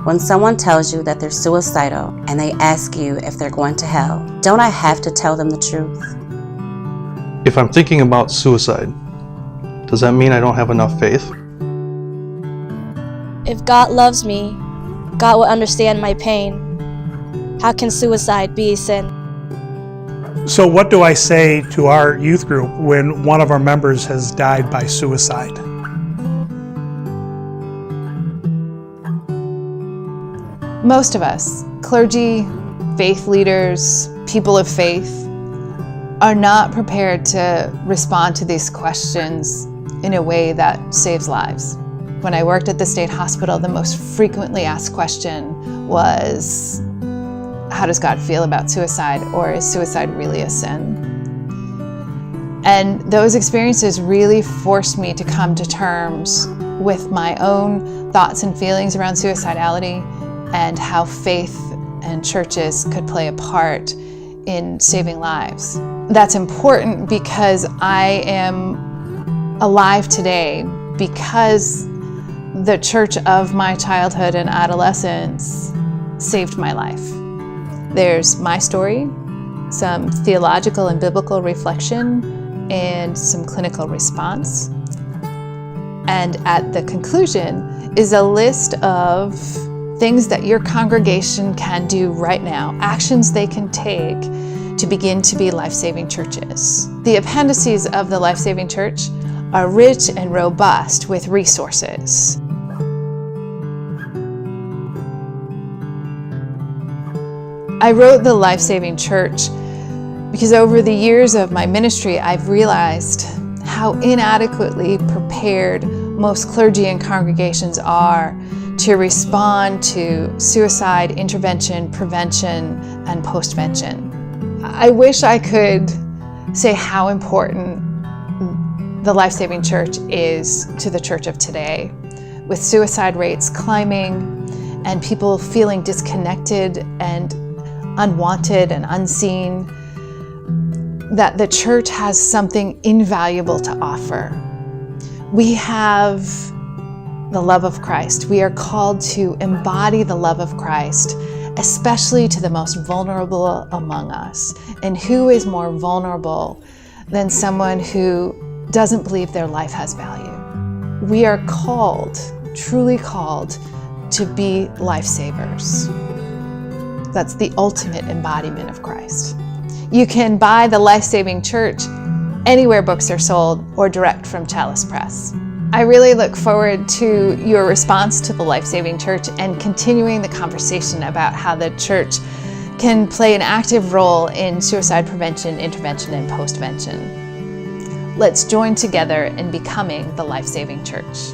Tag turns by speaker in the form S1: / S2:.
S1: When someone tells you that they're suicidal and they ask you if they're going to hell, don't I have to tell them the truth?
S2: If I'm thinking about suicide, does that mean I don't have enough faith?
S3: If God loves me, God will understand my pain. How can suicide be a sin?
S4: So what do I say to our youth group when one of our members has died by suicide?
S5: Most of us, clergy, faith leaders, people of faith, are not prepared to respond to these questions in a way that saves lives. When I worked at the state hospital, the most frequently asked question was, how does God feel about suicide, or is suicide really a sin? And those experiences really forced me to come to terms with my own thoughts and feelings around suicidality and how faith and churches could play a part in saving lives. That's important because I am alive today because the church of my childhood and adolescence saved my life. There's my story, some theological and biblical reflection, and some clinical response. And at the conclusion is a list of things that your congregation can do right now, actions they can take to begin to be life-saving churches. The appendices of the Life-Saving Church are rich and robust with resources. I wrote the Life-Saving Church because over the years of my ministry, I've realized how inadequately prepared most clergy and congregations are to respond to suicide intervention, prevention, and postvention. I wish I could say how important the Life-Saving Church is to the church of today, with suicide rates climbing and people feeling disconnected and unwanted and unseen, that the church has something invaluable to offer. We have the love of Christ. We are called to embody the love of Christ, especially to the most vulnerable among us. And who is more vulnerable than someone who doesn't believe their life has value? We are called, truly called, to be lifesavers. That's the ultimate embodiment of Christ. You can buy the Life-Saving Church anywhere books are sold or direct from Chalice Press. I really look forward to your response to the Life-Saving Church and continuing the conversation about how the church can play an active role in suicide prevention, intervention, and postvention. Let's join together in becoming the Life-Saving Church.